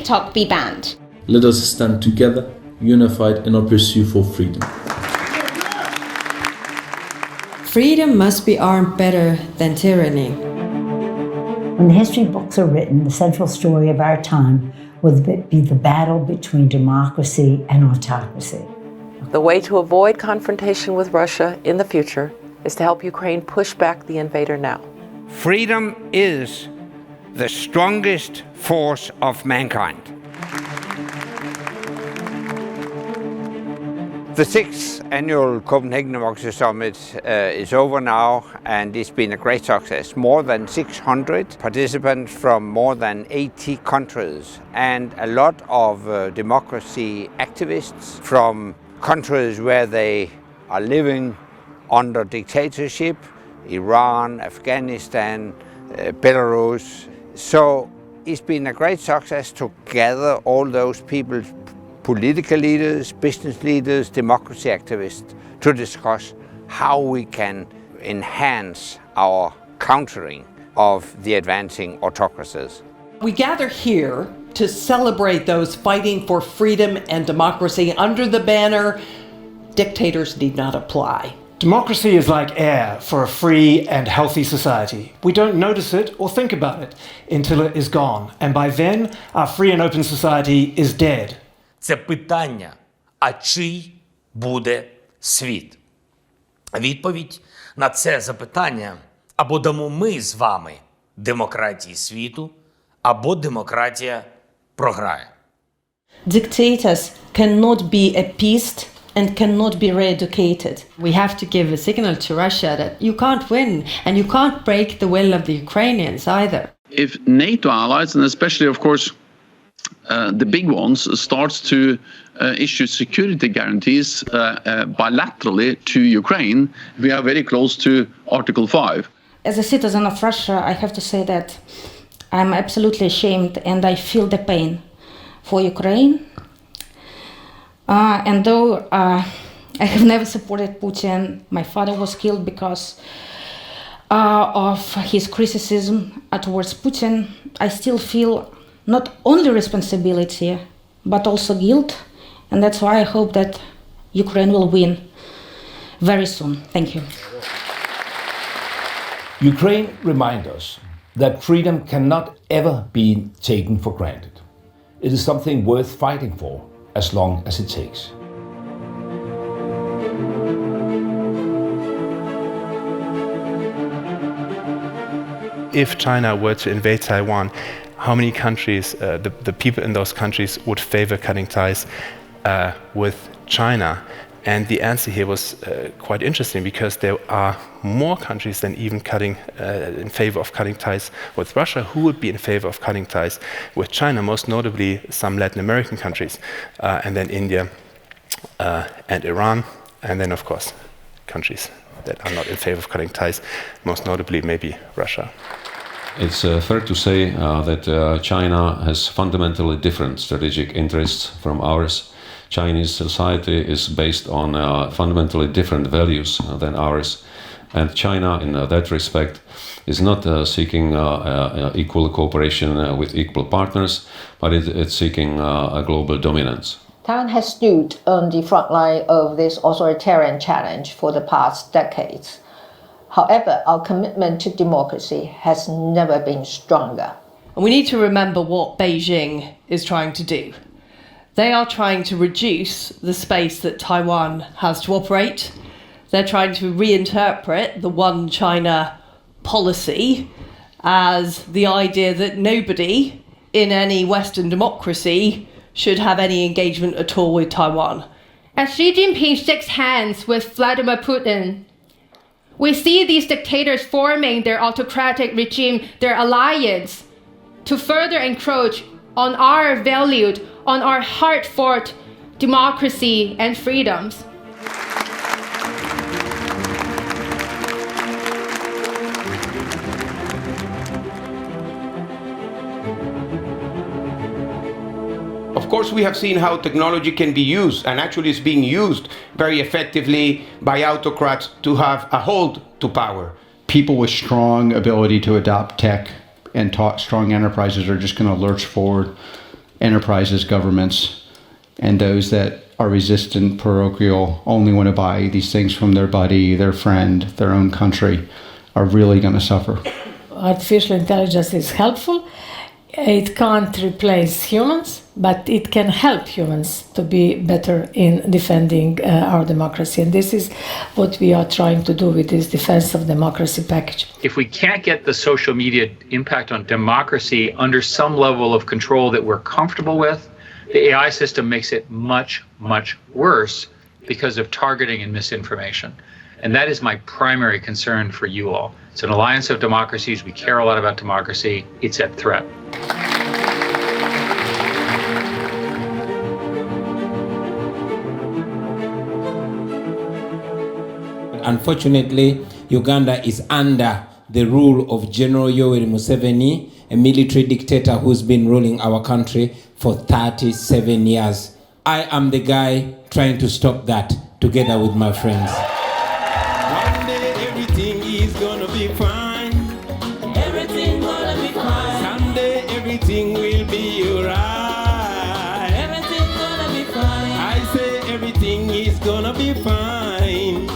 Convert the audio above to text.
TikTok be banned. Let us stand together, unified in our pursuit for freedom. Freedom must be armed better than tyranny. When the history books are written, the central story of our time will be the battle between democracy and autocracy. The way to avoid confrontation with Russia in the future is to help Ukraine push back the invader now. Freedom is the strongest force of mankind. The 6th annual Copenhagen Democracy Summit is over now, and it's been a great success. More than 600 participants from more than 80 countries, and a lot of democracy activists from countries where they are living under dictatorship: Iran, Afghanistan, Belarus. So it's been a great success to gather all those people, political leaders, business leaders, democracy activists, to discuss how we can enhance our countering of the advancing autocracies. We gather here to celebrate those fighting for freedom and democracy under the banner, "Dictators need not apply." Democracy is like air for a free and healthy society. We don't notice it or think about it until it is gone, and by then our free and open society is dead. Це питання, а чий буде світ? Відповідь на це запитання або дамо ми з вами демократії світу, або демократія програє. Dictators cannot be appeased and cannot be re-educated. We have to give a signal to Russia that you can't win and you can't break the will of the Ukrainians either. If NATO allies, and especially, of course, the big ones, starts to issue security guarantees bilaterally to Ukraine, we are very close to Article 5. As a citizen of Russia, I have to say that I'm absolutely ashamed and I feel the pain for Ukraine. And though I have never supported Putin, my father was killed because of his criticism towards Putin, I still feel not only responsibility, but also guilt. And that's why I hope that Ukraine will win very soon. Thank you. Ukraine reminds us that freedom cannot ever be taken for granted. It is something worth fighting for as long as it takes. If China were to invade Taiwan, how many countries, the people in those countries would favor cutting ties with China? And the answer here was quite interesting, because there are more countries than even in favor of cutting ties with Russia who would be in favor of cutting ties with China, most notably some Latin American countries, and then India and Iran, and then of course countries that are not in favor of cutting ties, most notably maybe Russia. It's fair to say that China has fundamentally different strategic interests from ours. Chinese society is based on fundamentally different values than ours, and China in that respect is not seeking equal cooperation with equal partners, but it's seeking a global dominance. Taiwan has stood on the front line of this authoritarian challenge for the past decades. However, our commitment to democracy has never been stronger. And we need to remember what Beijing is trying to do. They are trying to reduce the space that Taiwan has to operate. They're trying to reinterpret the one China policy as the idea that nobody in any Western democracy should have any engagement at all with Taiwan. As Xi Jinping shakes hands with Vladimir Putin, we see these dictators forming their autocratic regime, their alliance, to further encroach on our valued, on our hard-fought democracy and freedoms. Of course, we have seen how technology can be used, and actually is being used very effectively by autocrats to have a hold to power. People with strong ability to adopt tech and strong enterprises are just going to lurch forward enterprises, governments, and those that are resistant, parochial, only want to buy these things from their buddy, their friend, their own country, are really going to suffer. Artificial intelligence is helpful. It can't replace humans, but it can help humans to be better in defending our democracy. And this is what we are trying to do with this Defense of Democracy package. If we can't get the social media impact on democracy under some level of control that we're comfortable with, the AI system makes it much, much worse because of targeting and misinformation. And that is my primary concern for you all. It's an alliance of democracies. We care a lot about democracy. It's at threat. Unfortunately, Uganda is under the rule of General Yoweri Museveni, a military dictator who's been ruling our country for 37 years. I am the guy trying to stop that together with my friends. One day everything is gonna be fine. Everything gonna be fine. Someday everything will be alright. Everything gonna be fine. I say everything is gonna be fine.